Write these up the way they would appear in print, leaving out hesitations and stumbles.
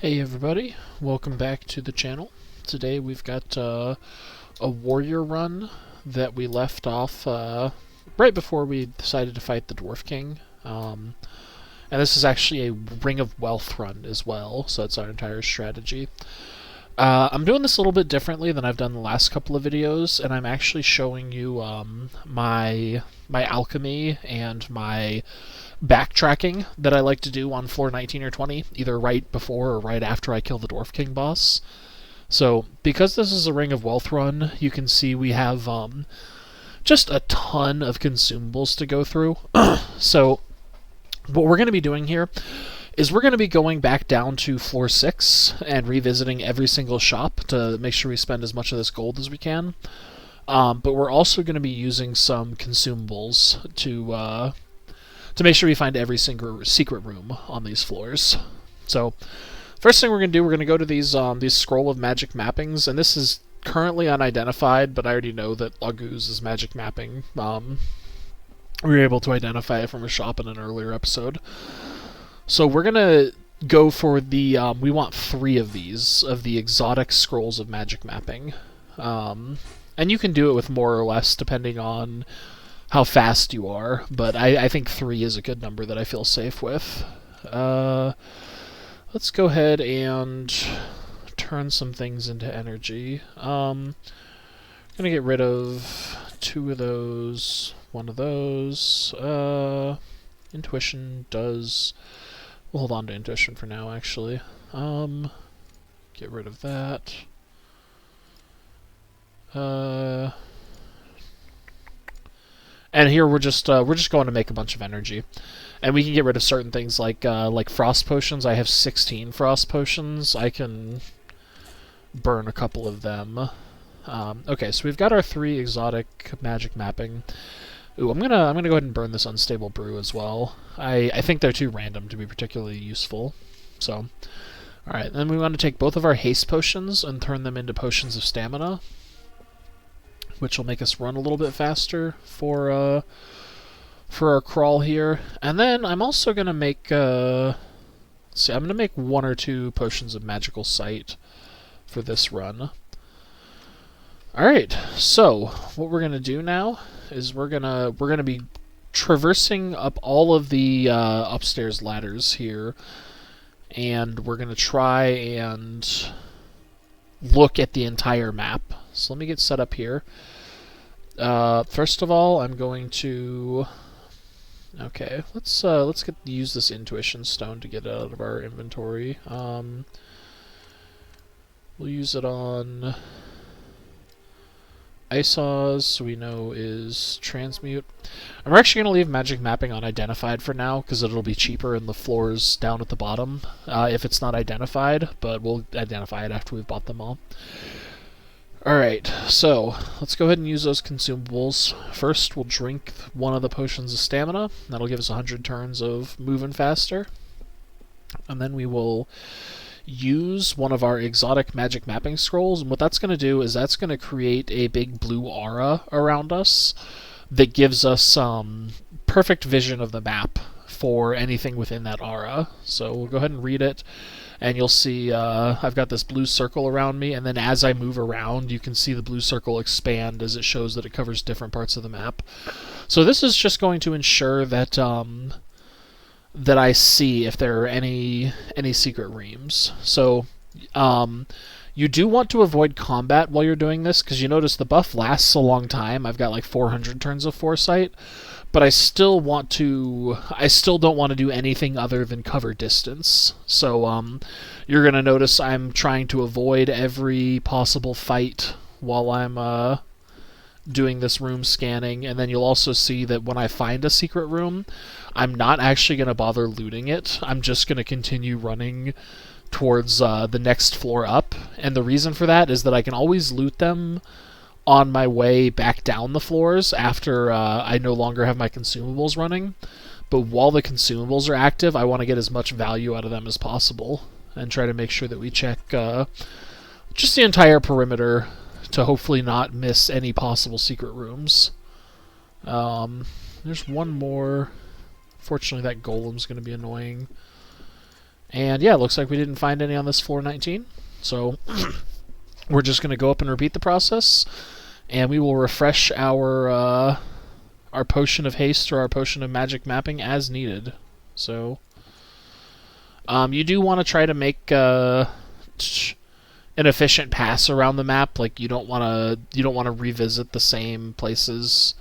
Hey everybody, welcome back to the channel. Today we've got a warrior run that we left off right before we decided to fight the Dwarf King. And this is actually a Ring of Wealth run as well, so it's our entire strategy. I'm doing this a little bit differently than I've done the last couple of videos, and I'm actually showing you my alchemy and my backtracking that I like to do on floor 19 or 20, either right before or right after I kill the Dwarf King boss. So, because this is a Ring of Wealth run, you can see we have just a ton of consumables to go through. So, what we're going to be doing here is we're going to be going back down to floor 6 and revisiting every single shop to make sure we spend as much of this gold as we can. But we're also going to be using some consumables to make sure we find every single secret room on these floors. So, first thing we're going to do, we're going to go to these scroll of magic mappings, and this is currently unidentified, but I already know that Laguz is magic mapping. We were able to identify it from a shop in an earlier episode. So we're going to go for the, we want 3 of these, of the exotic scrolls of magic mapping. And you can do it with more or less, depending on how fast you are, but I think 3 is a good number that I feel safe with. Let's go ahead and turn some things into energy. I'm going to get rid of 2 of those, 1 of those. Intuition does... We'll hold on to intuition for now, actually. Get rid of that. And here we're just going to make a bunch of energy, and we can get rid of certain things like frost potions. I have 16 frost potions. I can burn a couple of them. Okay, so we've got our 3 exotic magic mapping. Ooh, I'm gonna go ahead and burn this unstable brew as well. I think they're too random to be particularly useful. So, all right, then we want to take both of our haste potions and turn them into potions of stamina, which will make us run a little bit faster for our crawl here. And then I'm also gonna make I'm gonna make 1 or 2 potions of magical sight for this run. Alright, so what we're gonna do now is we're gonna be traversing up all of the upstairs ladders here, and we're gonna try and look at the entire map. So let me get set up here. First of all, I'm going to... Okay, let's use this intuition stone to get it out of our inventory. We'll use it on Isos, so we know is transmute. I'm actually going to leave magic mapping unidentified for now, because it'll be cheaper in the floors down at the bottom if it's not identified, but we'll identify it after we've bought them all. Alright, so let's go ahead and use those consumables. First, we'll drink 1 of the potions of stamina. That'll give us 100 turns of moving faster. And then we will use 1 of our exotic magic mapping scrolls, and what that's going to do is that's going to create a big blue aura around us that gives us perfect vision of the map for anything within that aura. So we'll go ahead and read it, and you'll see I've got this blue circle around me, and then as I move around, you can see the blue circle expand as it shows that it covers different parts of the map. So this is just going to ensure that that I see if there are any secret rooms. So you do want to avoid combat while you're doing this, because you notice the buff lasts a long time. I've got like 400 turns of foresight, but I still don't want to do anything other than cover distance. So you're going to notice I'm trying to avoid every possible fight while I'm doing this room scanning, and then you'll also see that when I find a secret room, I'm not actually going to bother looting it. I'm just going to continue running towards the next floor up, and the reason for that is that I can always loot them on my way back down the floors after I no longer have my consumables running. But while the consumables are active, I want to get as much value out of them as possible and try to make sure that we check just the entire perimeter to hopefully not miss any possible secret rooms. There's 1 more. Fortunately, that golem's going to be annoying. And yeah, it looks like we didn't find any on this floor 19. So we're just going to go up and repeat the process, and we will refresh our potion of haste or our potion of magic mapping as needed. So you do want to try to make an efficient pass around the map. Like you don't want to revisit the same places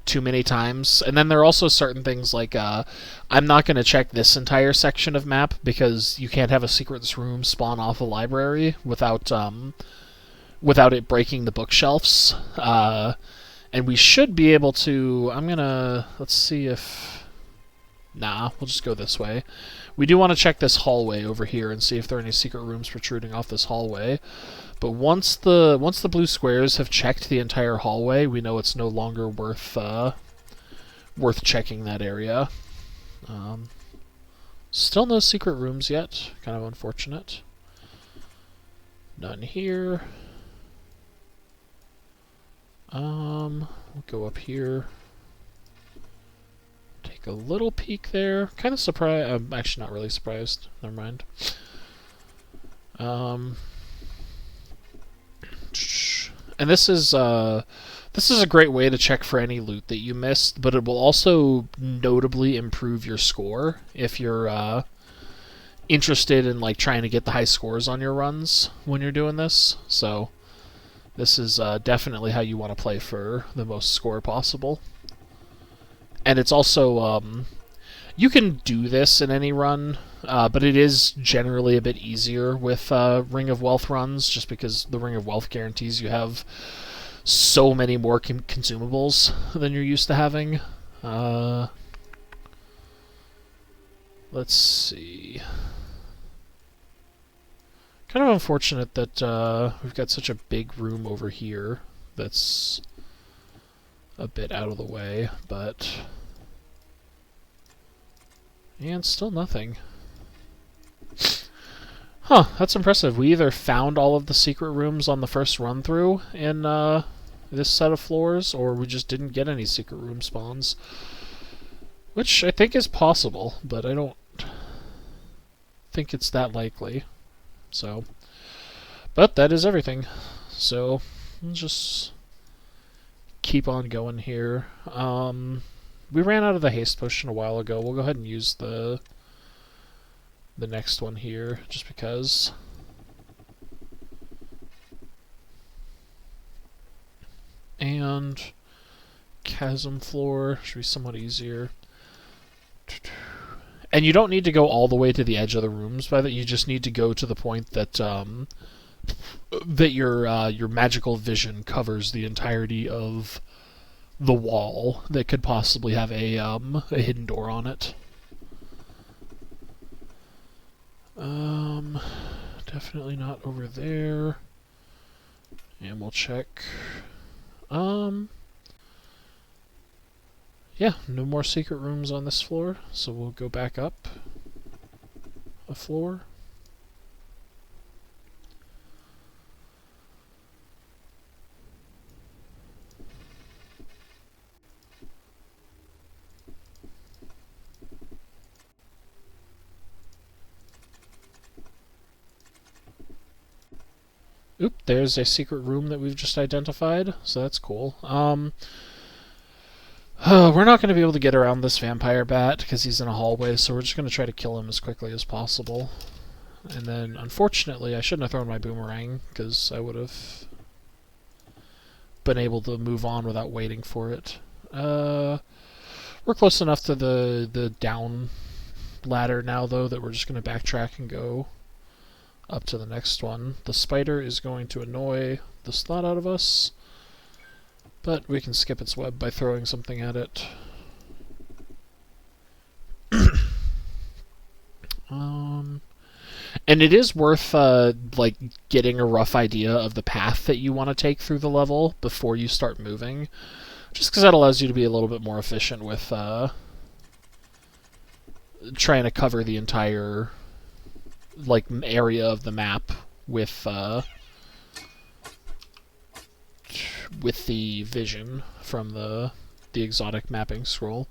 too many times. And then there are also certain things like I'm not going to check this entire section of map because you can't have a secret room spawn off a library without it breaking the bookshelves. And we should be able to... let's see if... Nah, we'll just go this way. We do want to check this hallway over here and see if there are any secret rooms protruding off this hallway. But once the blue squares have checked the entire hallway, we know it's no longer worth checking that area. Still no secret rooms yet. Kind of unfortunate. None here. We'll go up here. Take a little peek there. Kind of surprised. I'm actually not really surprised. Never mind. And this is a great way to check for any loot that you missed, but it will also notably improve your score if you're interested in like trying to get the high scores on your runs when you're doing this. So this is definitely how you want to play for the most score possible. And it's also you can do this in any run, but it is generally a bit easier with Ring of Wealth runs, just because the Ring of Wealth guarantees you have so many more consumables than you're used to having. Let's see. Kind of unfortunate that we've got such a big room over here that's a bit out of the way, but... And still nothing. Huh, that's impressive. We either found all of the secret rooms on the first run-through in this set of floors, or we just didn't get any secret room spawns. Which I think is possible, but I don't think it's that likely. So, but that is everything. So, we'll just keep on going here. We ran out of the haste potion a while ago. We'll go ahead and use the next one here, just because. And chasm floor should be somewhat easier. And you don't need to go all the way to the edge of the rooms by that. You just need to go to the point that that your magical vision covers the entirety of the wall that could possibly have a hidden door on it. Definitely not over there. And we'll check. Yeah, no more secret rooms on this floor, so we'll go back up a floor. Oop, there's a secret room that we've just identified, so that's cool. We're not going to be able to get around this vampire bat because he's in a hallway, so we're just going to try to kill him as quickly as possible. And then, unfortunately, I shouldn't have thrown my boomerang because I would have been able to move on without waiting for it. We're close enough to the down ladder now, though, that we're just going to backtrack and go up to the next one. The spider is going to annoy the snot out of us, but we can skip its web by throwing something at it. And it is worth like getting a rough idea of the path that you want to take through the level before you start moving, just because that allows you to be a little bit more efficient with trying to cover the entire like area of the map with the vision from the exotic mapping scroll.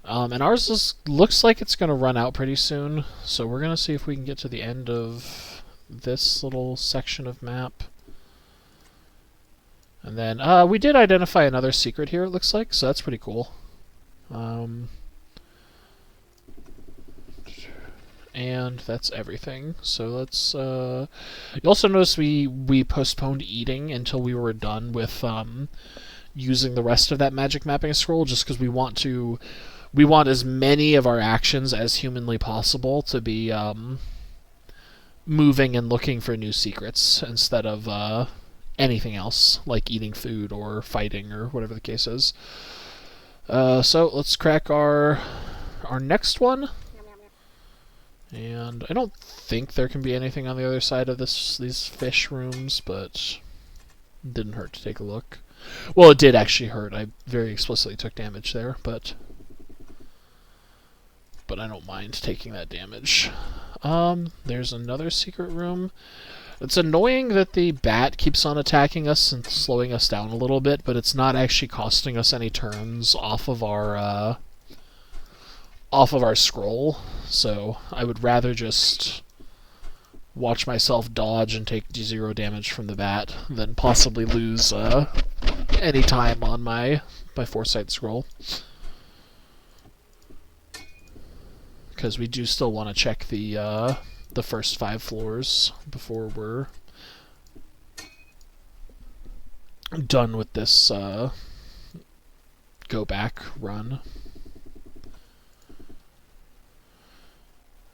And ours looks like it's going to run out pretty soon, so we're going to see if we can get to the end of this little section of map. And then we did identify another secret here, it looks like, so that's pretty cool. And that's everything. So let's... You also notice we postponed eating until we were done with using the rest of that magic mapping scroll, just because we want as many of our actions as humanly possible to be moving and looking for new secrets instead of anything else, like eating food or fighting or whatever the case is. So let's crack our next one. And I don't think there can be anything on the other side of these fish rooms, but it didn't hurt to take a look. Well, it did actually hurt. I very explicitly took damage there, but I don't mind taking that damage. There's another secret room. It's annoying that the bat keeps on attacking us and slowing us down a little bit, but it's not actually costing us any turns off of our scroll. So I would rather just watch myself dodge and take 0 damage from the bat than possibly lose any time on my foresight scroll. Because we do still want to check the first 5 floors before we're done with this go back run.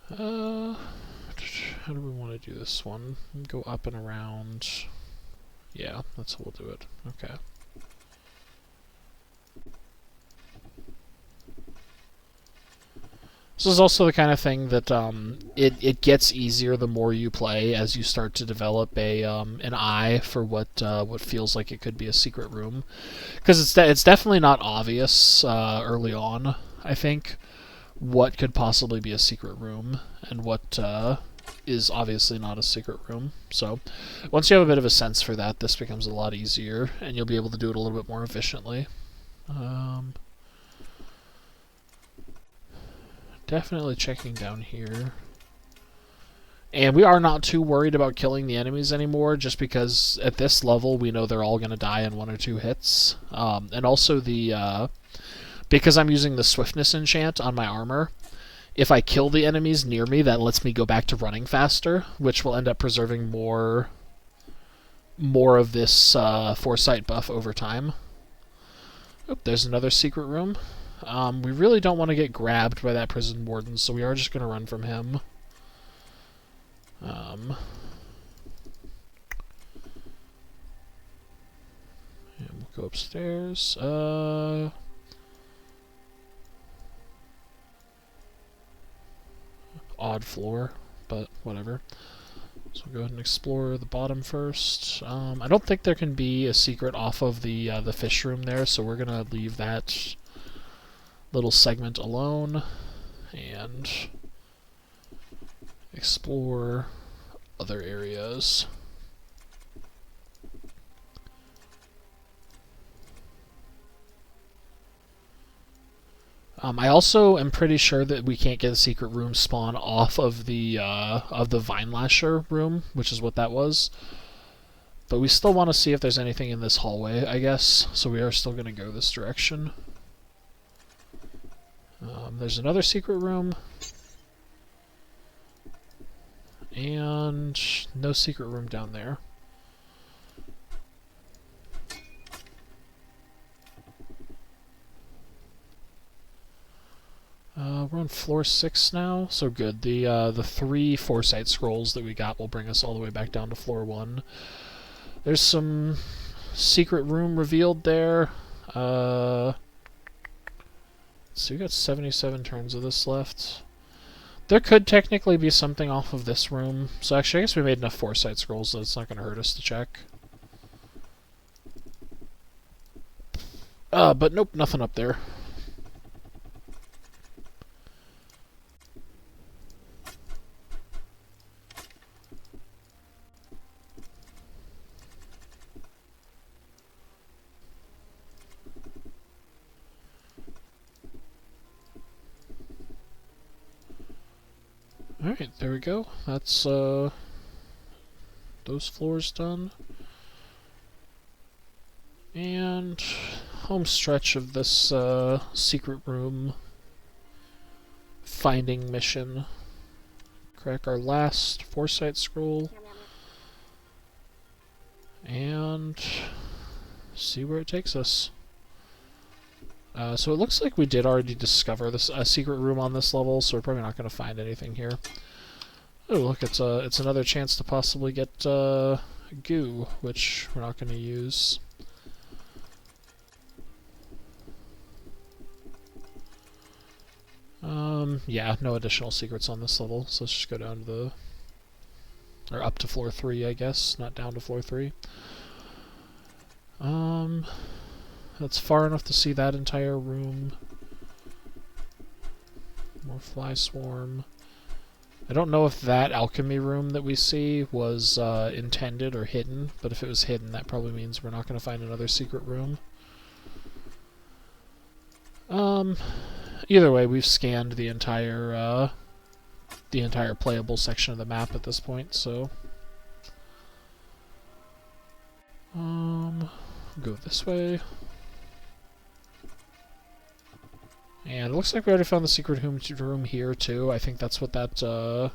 How do we want to do this one? Go up and around. Yeah, that's how we'll do it. Okay. This is also the kind of thing that it gets easier the more you play as you start to develop an eye for what feels like it could be a secret room, because it's definitely not obvious early on, I think, what could possibly be a secret room and what is obviously not a secret room. So once you have a bit of a sense for that, this becomes a lot easier and you'll be able to do it a little bit more efficiently. Definitely checking down here. And we are not too worried about killing the enemies anymore, just because at this level we know they're all going to die in 1 or 2 hits. And also because I'm using the swiftness enchant on my armor, if I kill the enemies near me, that lets me go back to running faster, which will end up preserving more of this foresight buff over time. Oop, there's another secret room. We really don't want to get grabbed by that prison warden, so we are just going to run from him. And we'll go upstairs. Odd floor, but whatever. So we'll go ahead and explore the bottom first. I don't think there can be a secret off of the fish room there, so we're going to leave that little segment alone and explore other areas. I also am pretty sure that we can't get a secret room spawn off of the Vine Lasher room, which is what that was. But we still want to see if there's anything in this hallway, I guess. So we are still going to go this direction. There's another secret room. And no secret room down there. We're on floor 6 now, so good. The 3 foresight scrolls that we got will bring us all the way back down to floor 1. There's some secret room revealed there. So we got 77 turns of this left. There could technically be something off of this room. So actually, I guess we made enough foresight scrolls that it's not going to hurt us to check. But nope, nothing up there. Alright, there we go. That's, those floors done. And home stretch of this, secret room finding mission. Crack our last foresight scroll. And see where it takes us. So it looks like we did already discover this secret room on this level, so we're probably not going to find anything here. Oh, look, it's another chance to possibly get goo, which we're not going to use. Yeah, no additional secrets on this level, so let's just go down to the... or up to floor 3, I guess, not down to floor 3. That's far enough to see that entire room. More fly swarm. I don't know if that alchemy room that we see was intended or hidden, but if it was hidden, that probably means we're not going to find another secret room. Either way, we've scanned the entire playable section of the map at this point, so go this way. And it looks like we already found the secret room here too. I think that's what that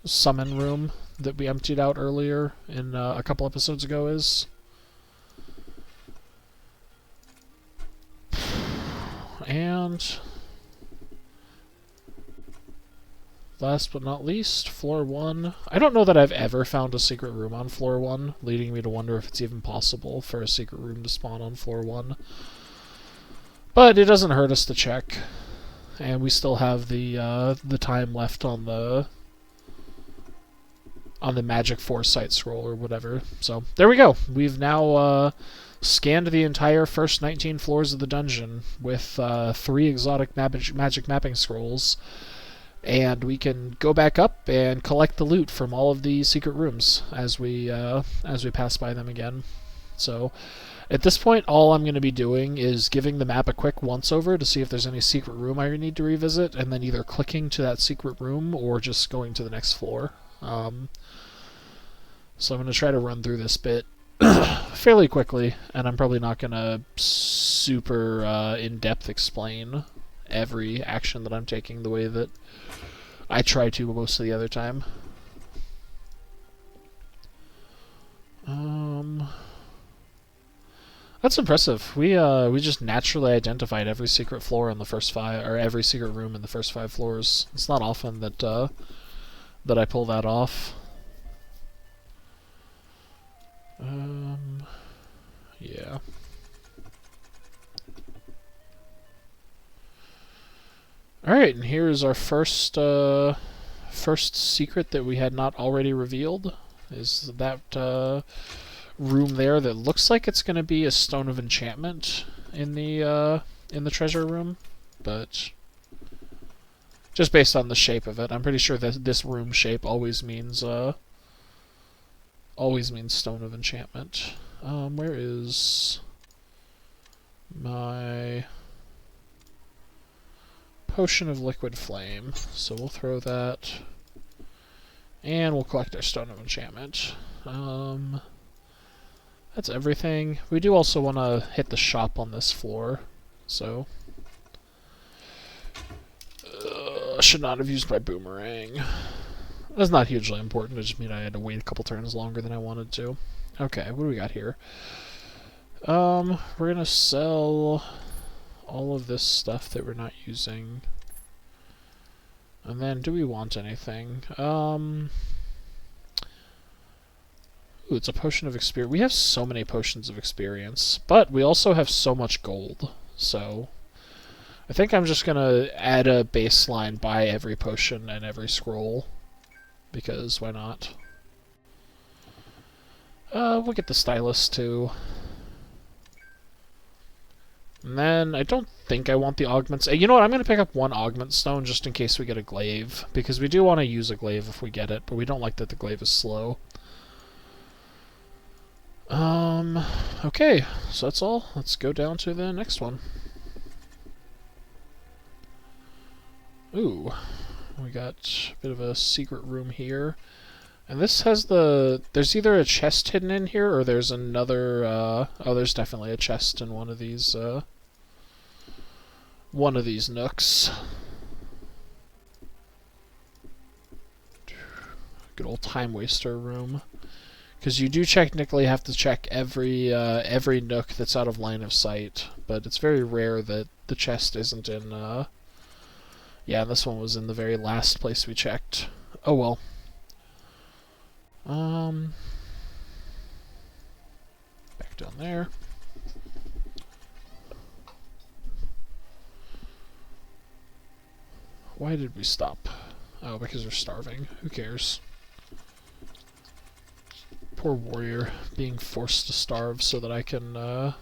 summon room that we emptied out earlier in a couple episodes ago is. And last but not least, floor 1. I don't know that I've ever found a secret room on floor 1, leading me to wonder if it's even possible for a secret room to spawn on floor 1. But it doesn't hurt us to check, and we still have the time left on the magic foresight scroll or whatever. So there we go. We've now scanned the entire first 19 floors of the dungeon with 3 exotic magic mapping scrolls, and we can go back up and collect the loot from all of the secret rooms as we pass by them again. So at this point, all I'm going to be doing is giving the map a quick once-over to see if there's any secret room I need to revisit, and then either clicking to that secret room or just going to the next floor. So I'm going to try to run through this bit fairly quickly, and I'm probably not going to super in-depth explain every action that I'm taking the way that I try to most of the other time. That's impressive. We just naturally identified every secret floor in the first 5, or every secret room in the first 5 floors. It's not often that that I pull that off. Yeah. Alright, and here's our first secret that we had not already revealed. Is that room there that looks like it's going to be a stone of enchantment in the treasure room, but just based on the shape of it, I'm pretty sure that this room shape always means stone of enchantment. Where is my potion of liquid flame? So we'll throw that, and we'll collect our stone of enchantment. That's everything. We do also want to hit the shop on this floor, so should not have used my boomerang. That's not hugely important. It just means I had to wait a couple turns longer than I wanted to. Okay, what do we got here? We're gonna sell all of this stuff that we're not using. And then, do we want anything? Ooh, it's a potion of experience. We have so many potions of experience, but we also have so much gold, so I think I'm just gonna add a baseline, buy every potion and every scroll, because why not? We'll get the stylus too. And then, I don't think I want the augments. You know what, I'm going to pick up 1 augment stone just in case we get a glaive, because we do want to use a glaive if we get it, but we don't like that the glaive is slow. Okay, so that's all. Let's go down to the next one. Ooh. We got a bit of a secret room here. And this has the... There's either a chest hidden in here, or there's another... oh, there's definitely a chest in one of these nooks. Good old time waster room. Because you do technically have to check every nook that's out of line of sight, but it's very rare that the chest isn't in... Yeah, this one was in the very last place we checked. Oh well. Back down there. Why did we stop? Oh, because we're starving. Who cares? Poor warrior being forced to starve so that I can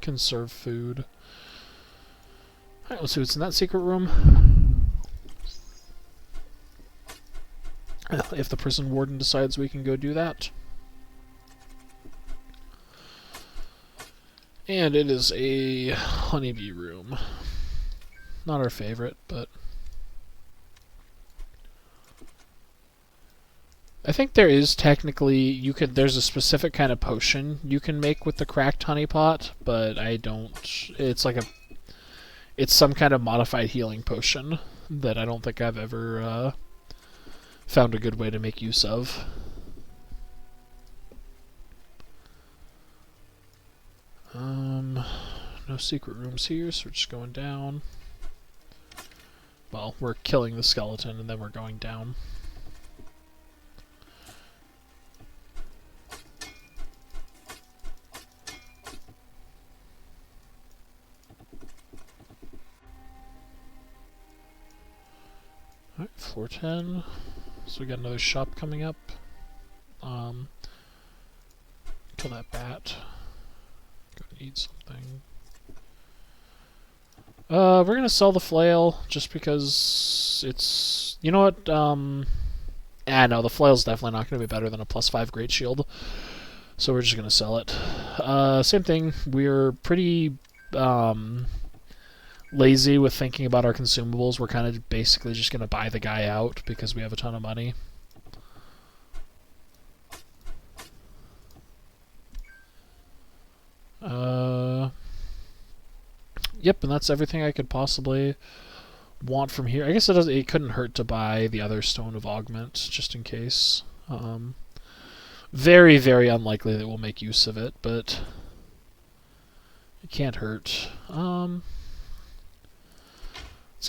conserve food. Alright, let's see what's in that secret room. If the prison warden decides we can go do that. And it is a honeybee room. Not our favorite, but... I think there is technically, there's a specific kind of potion you can make with the cracked honey pot, but I don't, it's some kind of modified healing potion that I don't think I've ever found a good way to make use of. No secret rooms here, so we're just going down. Well, we're killing the skeleton and then we're going down. Alright, floor 10. So we got another shop coming up. Kill that bat. Go and eat something. We're gonna sell the flail just because it's... You know what? No, the flail's definitely not gonna be better than a +5 great shield. So we're just gonna sell it. Same thing. We're pretty lazy with thinking about our consumables. We're kind of basically just gonna buy the guy out because we have a ton of money. Yep, and that's everything I could possibly want from here. I guess it couldn't hurt to buy the other Stone of Augment, just in case. Very, very unlikely that we'll make use of it, but it can't hurt. Let's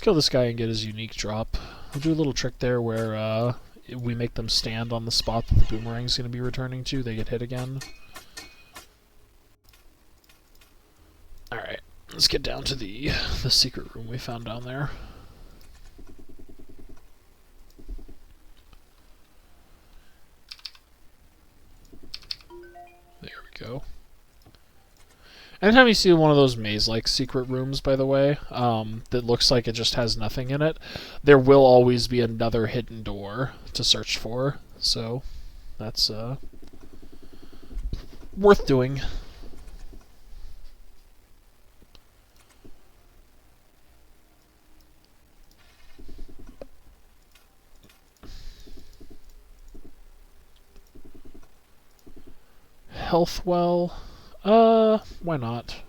kill this guy and get his unique drop. We'll do a little trick there where we make them stand on the spot that the boomerang's going to be returning to. They get hit again. Alright, let's get down to the secret room we found down there. There we go. Anytime you see one of those maze-like secret rooms, by the way, that looks like it just has nothing in it, there will always be another hidden door to search for, so that's worth doing. Health well. Why not?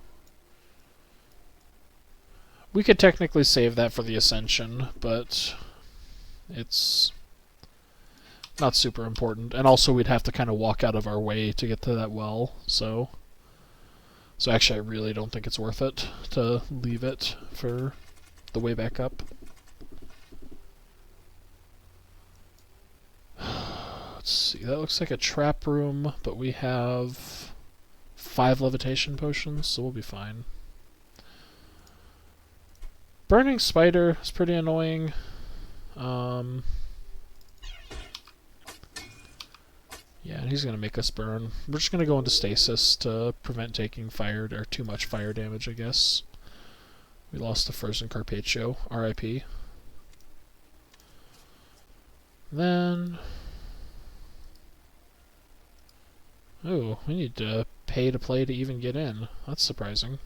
We could technically save that for the Ascension, but it's not super important. And also we'd have to kind of walk out of our way to get to that well, so actually I really don't think it's worth it to leave it for the way back up. Let's see, that looks like a trap room, but we have 5 levitation potions, so we'll be fine. Burning spider is pretty annoying. Yeah, and he's going to make us burn. We're just going to go into stasis to prevent taking fire, or too much fire damage, I guess. We lost the frozen Carpaccio. RIP. Then... Ooh, we need to pay to play to even get in. That's surprising.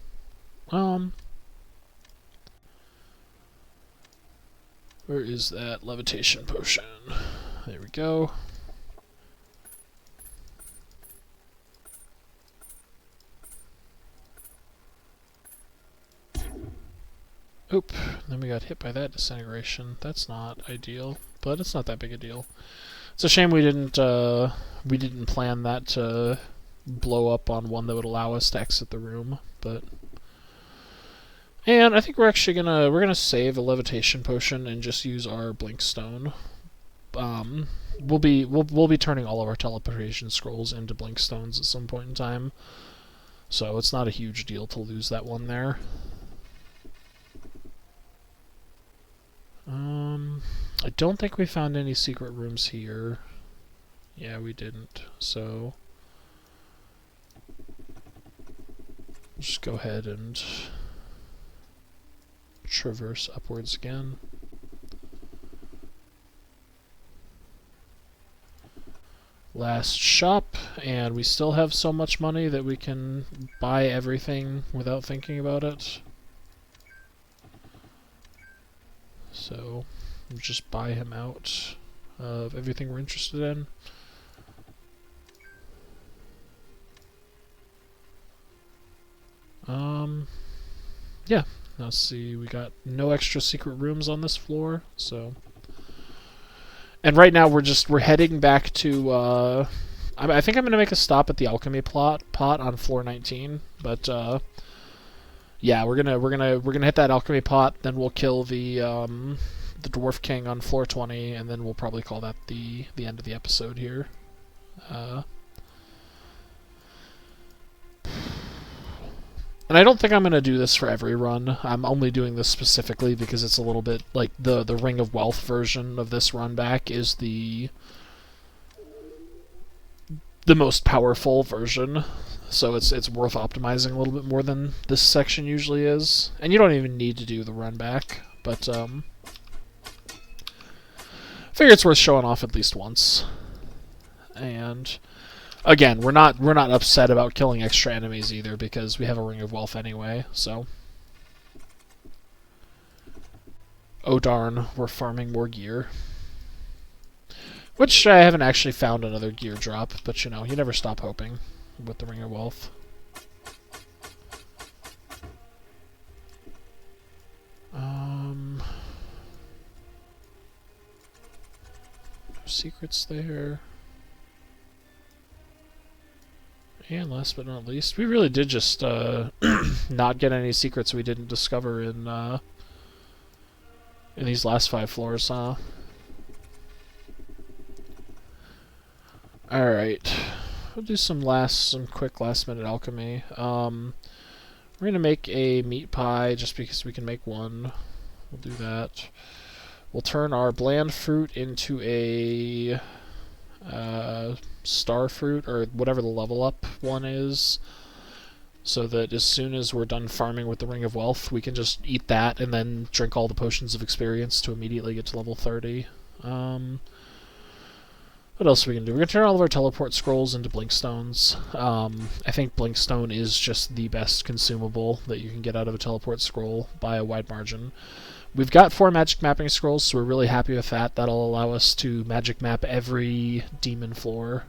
Where is that levitation potion? There we go. Oop, then we got hit by that disintegration. That's not ideal, but it's not that big a deal. It's a shame we didn't plan that to blow up on one that would allow us to exit the room, but... And I think we're actually gonna save a levitation potion and just use our blink stone. We'll be turning all of our teleportation scrolls into blink stones at some point in time, so it's not a huge deal to lose that one there. I don't think we found any secret rooms here. Yeah, we didn't, so just go ahead and traverse upwards again. Last shop, and we still have so much money that we can buy everything without thinking about it. So, we'll just buy him out of everything we're interested in. Yeah, let's see, we got no extra secret rooms on this floor, so... And right now we're heading back to, I think I'm going to make a stop at the alchemy pot on floor 19, but, yeah, we're gonna hit that alchemy pot, then we'll kill the dwarf king on floor 20, and then we'll probably call that the end of the episode here. And I don't think I'm gonna do this for every run. I'm only doing this specifically because it's a little bit like the Ring of Wealth version of this run back is the most powerful version. So it's worth optimizing a little bit more than this section usually is. And you don't even need to do the run back, but I figure it's worth showing off at least once. And again, we're not upset about killing extra enemies either because we have a Ring of Wealth anyway, so. Oh darn, we're farming more gear. Which I haven't actually found another gear drop, but you know, you never stop hoping with the Ring of Wealth. No secrets there. And last but not least, we really did just not get any secrets we didn't discover in these last 5 floors, huh? Alright. We'll do some quick last-minute alchemy. We're gonna make a meat pie just because we can make one. We'll do that. We'll turn our bland fruit into a star fruit, or whatever the level up one is, so that as soon as we're done farming with the Ring of Wealth, we can just eat that and then drink all the potions of experience to immediately get to level 30. What else are we going to do? We're going to turn all of our teleport scrolls into blinkstones. I think blinkstone is just the best consumable that you can get out of a teleport scroll by a wide margin. We've got 4 magic mapping scrolls, so we're really happy with that. That'll allow us to magic map every demon floor.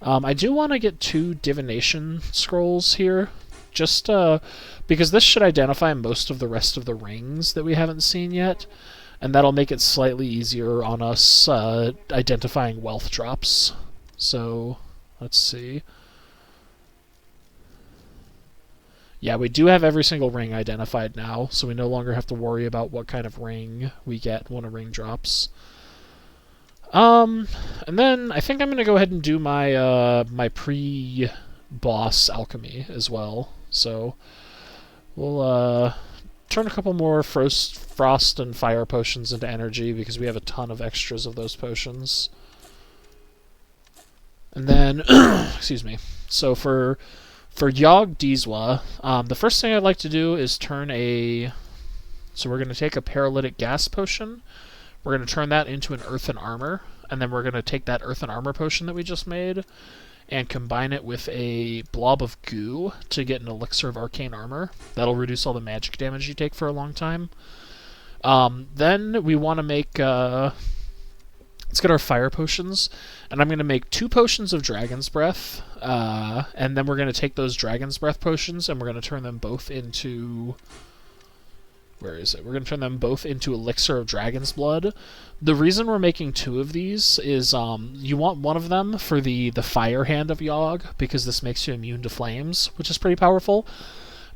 I do want to get 2 divination scrolls here, just because this should identify most of the rest of the rings that we haven't seen yet, and that'll make it slightly easier on us identifying wealth drops. So, let's see. Yeah, we do have every single ring identified now, so we no longer have to worry about what kind of ring we get when a ring drops. And then I think I'm going to go ahead and do my my pre-boss alchemy as well. So we'll turn a couple more frost and fire potions into energy because we have a ton of extras of those potions. And then, excuse me. So for Yogg Dizwa, the first thing I'd like to do is turn a... So we're going to take a paralytic gas potion. We're going to turn that into an earthen armor. And then we're going to take that earthen armor potion that we just made and combine it with a blob of goo to get an elixir of arcane armor. That'll reduce all the magic damage you take for a long time. Then we want to make... let's get our fire potions, and I'm going to make 2 potions of Dragon's Breath, and then we're going to take those Dragon's Breath potions, and we're going to turn them both into... Where is it? We're going to turn them both into Elixir of Dragon's Blood. The reason we're making 2 of these is you want one of them for the Fire Hand of Yogg, because this makes you immune to flames, which is pretty powerful.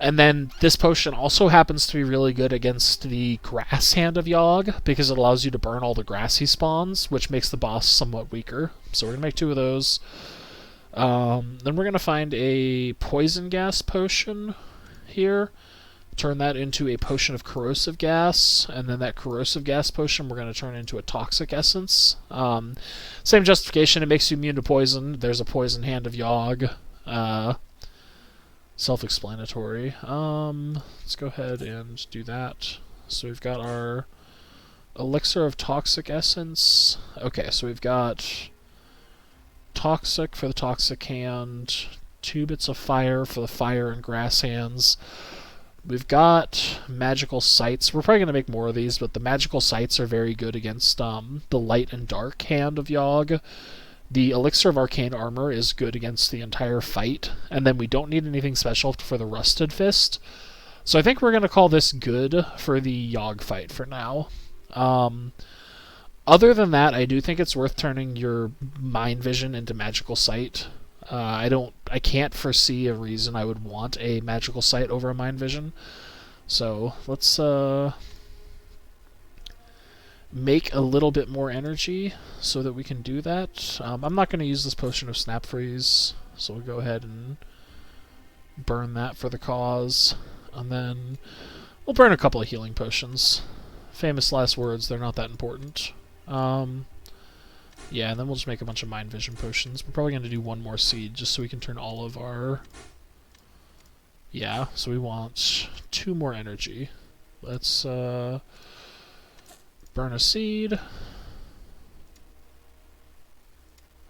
And then this potion also happens to be really good against the Grass Hand of Yogg, because it allows you to burn all the grass he spawns, which makes the boss somewhat weaker. So we're going to make 2 of those. Then we're going to find a Poison Gas potion here. Turn that into a potion of corrosive gas, and then that corrosive gas potion we're going to turn into a toxic essence. Same justification, it makes you immune to poison. There's a Poison Hand of Yogg. Self-explanatory. Let's go ahead and do that. So we've got our Elixir of Toxic Essence. Okay, so we've got Toxic for the Toxic Hand, 2 bits of Fire for the Fire and Grass Hands. We've got Magical Sights. We're probably going to make more of these, but the Magical Sights are very good against the Light and Dark Hand of Yogg. The Elixir of Arcane Armor is good against the entire fight, and then we don't need anything special for the Rusted Fist. So I think we're going to call this good for the Yogg fight for now. Other than that, I do think it's worth turning your Mind Vision into Magical Sight. I can't foresee a reason I would want a Magical Sight over a Mind Vision. So let's make a little bit more energy so that we can do that. I'm not going to use this potion of Snap Freeze, so we'll go ahead and burn that for the cause. And then we'll burn a couple of healing potions. Famous last words, they're not that important. Yeah, and then we'll just make a bunch of Mind Vision potions. We're probably going to do 1 more seed just so we can turn all of our... Yeah, so we want 2 more energy. Let's burn a seed.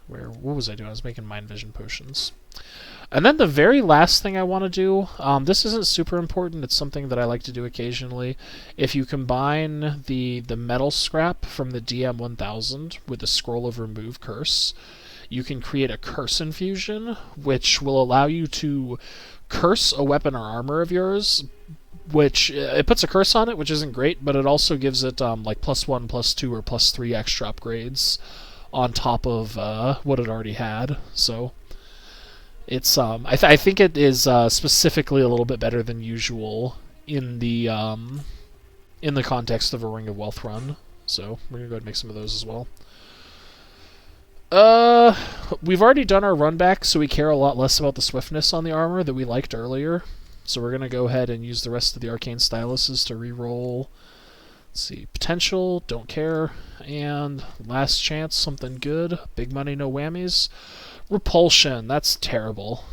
What was I doing? I was making Mind Vision potions. And then the very last thing I want to do, this isn't super important, it's something that I like to do occasionally. If you combine the metal scrap from the DM1000 with the Scroll of Remove Curse, you can create a Curse Infusion, which will allow you to curse a weapon or armor of yours, which it puts a curse on it, which isn't great, but it also gives it like +1, +2, or +3 extra upgrades on top of what it already had. So it's I think it is specifically a little bit better than usual in the context of a Ring of Wealth run. So we're gonna go ahead and make some of those as well. We've already done our run back, so we care a lot less about the swiftness on the armor that we liked earlier. So we're gonna go ahead and use the rest of the arcane styluses to reroll. Let's see, potential, don't care, and last chance, something good. Big money, no whammies. Repulsion, that's terrible.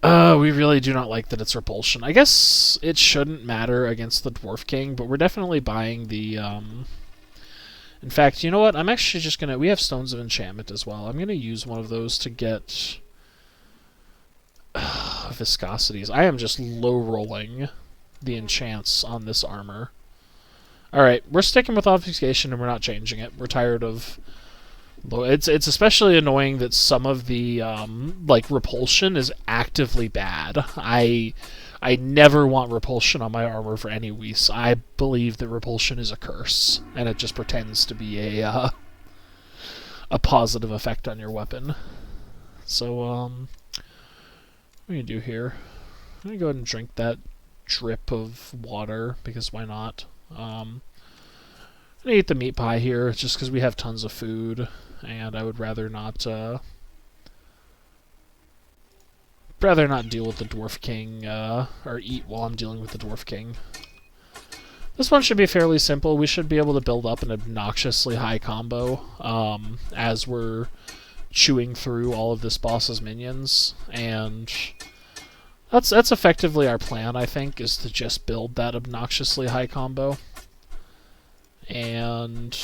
We really do not like that it's repulsion. I guess it shouldn't matter against the Dwarf King, but we're definitely buying the, In fact, you know what? I'm actually just gonna... We have Stones of Enchantment as well. I'm gonna use one of those to get... viscosities. I am just low-rolling the enchants on this armor. Alright, we're sticking with Obfuscation and we're not changing it. We're tired of... It's especially annoying that some of the, like, repulsion is actively bad. I never want repulsion on my armor for any Whis. I believe that repulsion is a curse, and it just pretends to be a positive effect on your weapon. So, what are we gonna do here? I'm gonna go ahead and drink that drip of water, because why not? I'm gonna eat the meat pie here, just because we have tons of food, and I would rather not deal with the Dwarf King, or eat while I'm dealing with the Dwarf King. This one should be fairly simple. We should be able to build up an obnoxiously high combo, as we're chewing through all of this boss's minions, and that's effectively our plan, I think, is to just build that obnoxiously high combo, and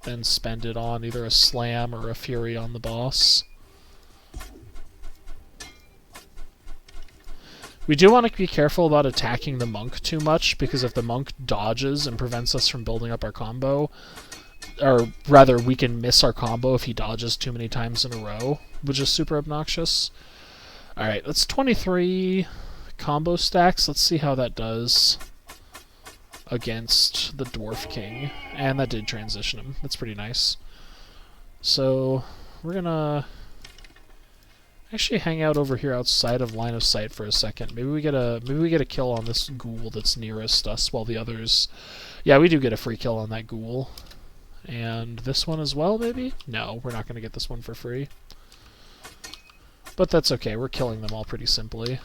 then spend it on either a slam or a fury on the boss. We do want to be careful about attacking the monk too much, because if the monk dodges and prevents us from building up our combo, or rather, we can miss our combo if he dodges too many times in a row, which is super obnoxious. Alright, that's 23 combo stacks. Let's see how that does against the Dwarf King. And that did transition him. That's pretty nice. So, we're gonna actually hang out over here outside of line of sight for a second. Maybe we get a kill on this ghoul that's nearest us while the others... Yeah, we do get a free kill on that ghoul. And this one as well, maybe? No, we're not going to get this one for free. But that's okay, we're killing them all pretty simply.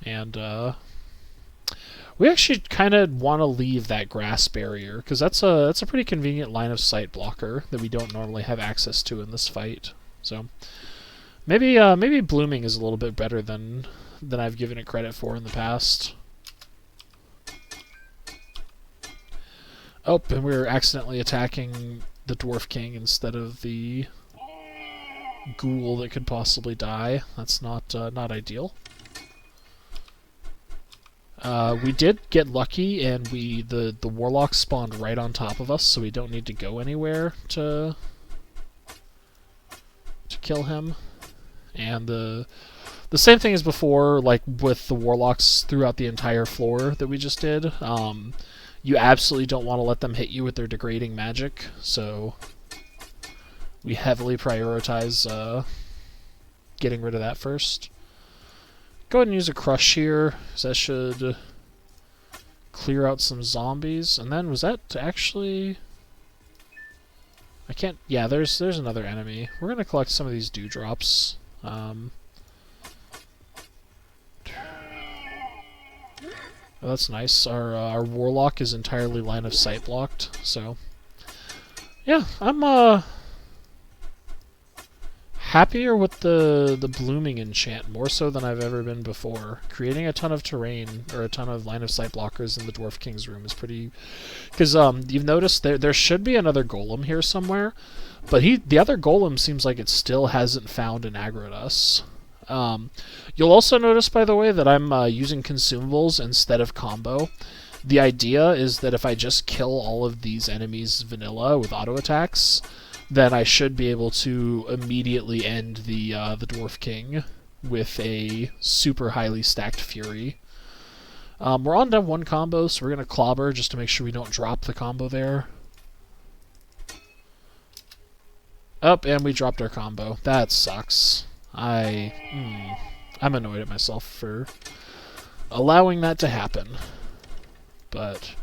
And, we actually kind of want to leave that grass barrier, because that's a pretty convenient line of sight blocker that we don't normally have access to in this fight. So, maybe blooming is a little bit better than I've given it credit for in the past. Oh, and we're accidentally attacking the Dwarf King instead of the ghoul that could possibly die. That's not ideal. We did get lucky, and the warlock spawned right on top of us, so we don't need to go anywhere to kill him. And the same thing as before, like with the warlocks throughout the entire floor that we just did. You absolutely don't want to let them hit you with their degrading magic, so we heavily prioritize getting rid of that first. Go ahead and use a crush here, because that should clear out some zombies. And then, was that actually... I can't... Yeah, there's another enemy. We're going to collect some of these dewdrops. Oh, that's nice. Our warlock is entirely line of sight blocked, so... Yeah, I'm happier with the blooming enchant, more so than I've ever been before. Creating a ton of terrain, or a ton of line of sight blockers in the Dwarf King's room is pretty... Because you've noticed there should be another golem here somewhere, but the other golem seems like it still hasn't found and aggroed us. You'll also notice, by the way, that I'm using consumables instead of combo. The idea is that if I just kill all of these enemies vanilla with auto attacks, then I should be able to immediately end the Dwarf King with a super highly stacked Fury. We're on to one combo, so we're going to clobber just to make sure we don't drop the combo there. Up, and we dropped our combo. That sucks. I'm annoyed at myself for allowing that to happen. But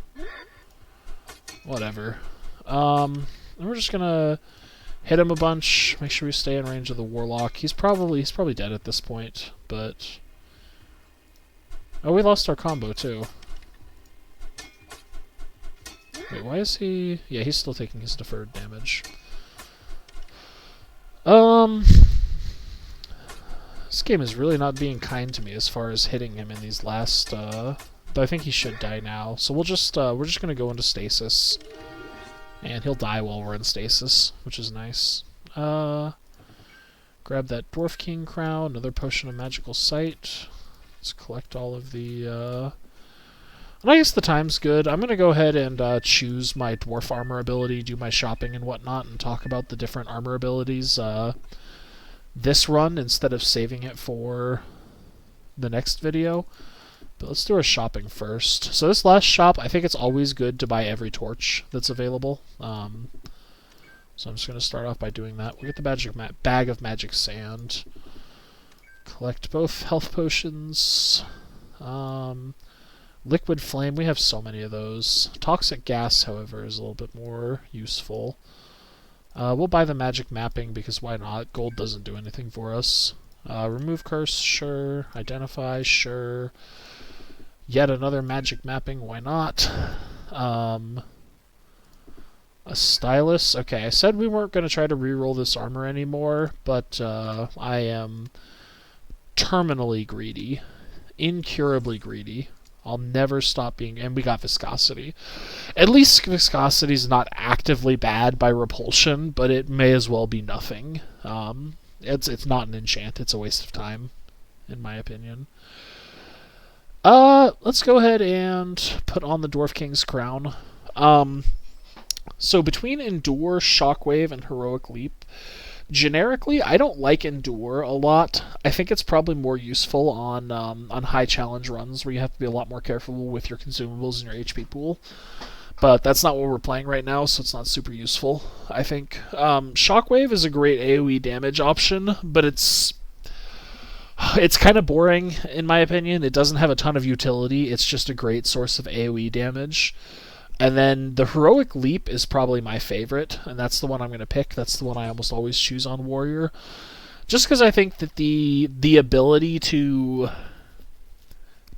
whatever. And we're just gonna hit him a bunch, make sure we stay in range of the warlock. He's probably dead at this point, but oh, we lost our combo too. Wait, why is he... Yeah, he's still taking his deferred damage. This game is really not being kind to me as far as hitting him in these last, but I think he should die now. So we're just gonna go into stasis. And he'll die while we're in stasis, which is nice. Grab that Dwarf King crown, another potion of magical sight. Let's collect all of the, and I guess the time's good. I'm gonna go ahead and choose my dwarf armor ability, do my shopping and whatnot, and talk about the different armor abilities, this run instead of saving it for the next video. But let's do our shopping first. So this last shop, I think it's always good to buy every torch that's available. So I'm just going to start off by doing that. We get the bag of magic sand. Collect both health potions. Liquid flame, we have so many of those. Toxic gas, however, is a little bit more useful. We'll buy the magic mapping, because why not? Gold doesn't do anything for us. Remove curse, sure. Identify, sure. Yet another magic mapping, why not? A stylus. Okay, I said we weren't going to try to reroll this armor anymore, but I am terminally greedy. Incurably greedy. I'll never stop being... And we got viscosity. At least viscosity is not actively bad by repulsion, but it may as well be nothing. It's not an enchant. It's a waste of time. in my opinion. Let's go ahead and put on the Dwarf King's crown. So between Endure, Shockwave, and Heroic Leap, generically, I don't like Endure a lot. I think it's probably more useful on high challenge runs where you have to be a lot more careful with your consumables and your HP pool. But that's not what we're playing right now, so it's not super useful, I think. Shockwave is a great AoE damage option, but it's kind of boring, in my opinion. It doesn't have a ton of utility. It's just a great source of AoE damage. And then the Heroic Leap is probably my favorite, and that's the one I'm going to pick. That's the one I almost always choose on Warrior. Just because I think that the ability to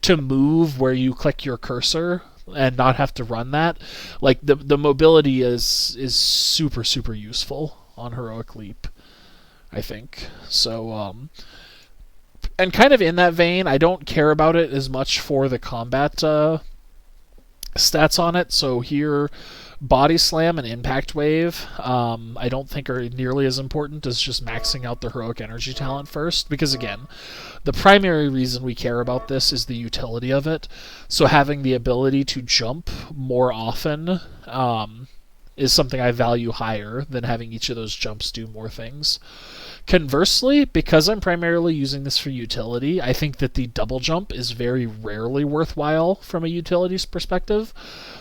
move where you click your cursor and not have to run that, like the mobility is super, super useful on Heroic Leap, I think. So, and kind of in that vein, I don't care about it as much for the combat stats on it. So here, Body Slam and Impact Wave I don't think are nearly as important as just maxing out the Heroic Energy talent first, because again, the primary reason we care about this is the utility of it. So having the ability to jump more often is something I value higher than having each of those jumps do more things. Conversely, because I'm primarily using this for utility, I think that the double jump is very rarely worthwhile from a utilities perspective.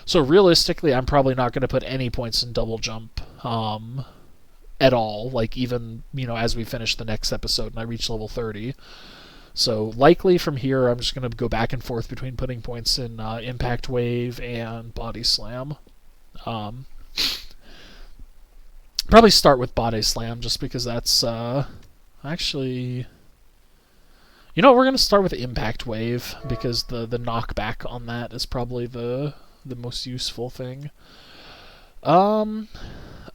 So realistically, I'm probably not going to put any points in double jump at all, like even, as we finish the next episode and I reach level 30. So likely from here, I'm just going to go back and forth between putting points in Impact Wave and Body Slam. Probably start with Body Slam, just because that's actually... we're going to start with Impact Wave, because the knockback on that is probably the most useful thing. Oh,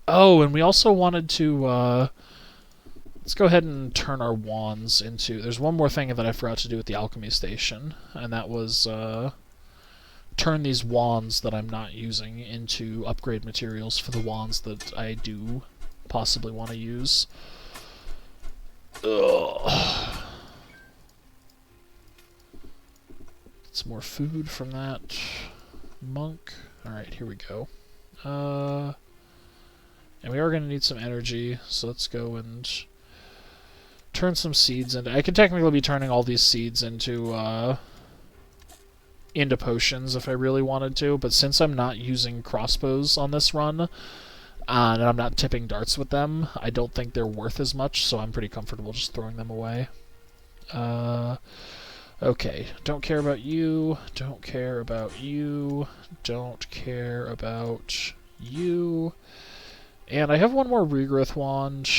and we also wanted to... let's go ahead and turn our wands into... There's one more thing that I forgot to do at the Alchemy Station, and that was... turn these wands that I'm not using into upgrade materials for the wands that I do possibly want to use. Ugh. Get some more food from that monk. Alright, here we go. And we are going to need some energy, so let's go and turn some seeds into... I could technically be turning all these seeds into potions if I really wanted to, but since I'm not using crossbows on this run, and I'm not tipping darts with them, I don't think they're worth as much, so I'm pretty comfortable just throwing them away. Okay, don't care about you, don't care about you, don't care about you, and I have one more regrowth wand.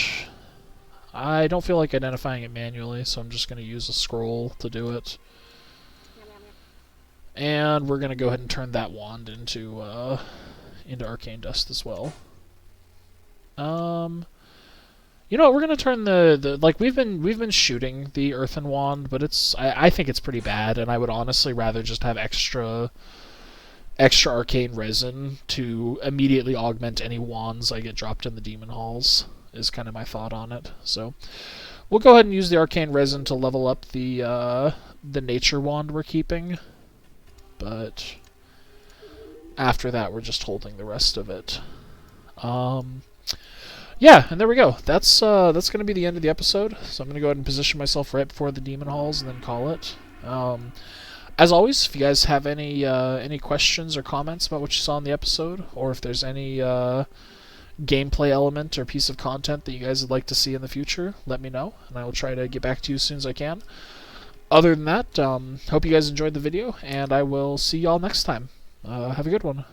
I don't feel like identifying it manually, so I'm just going to use a scroll to do it. And we're going to go ahead and turn that wand into Arcane Dust as well. We're going to turn the like we've been shooting the Earthen Wand, but I think it's pretty bad, and I would honestly rather just have extra arcane resin to immediately augment any wands I get dropped in the demon halls, is kind of my thought on it. So we'll go ahead and use the arcane resin to level up the nature wand we're keeping. But after that, we're just holding the rest of it. Yeah, and there we go. That's going to be the end of the episode. So I'm going to go ahead and position myself right before the demon halls and then call it. As always, if you guys have any questions or comments about what you saw in the episode, or if there's any gameplay element or piece of content that you guys would like to see in the future, let me know, and I will try to get back to you as soon as I can. Other than that, hope you guys enjoyed the video, and I will see y'all next time. Have a good one.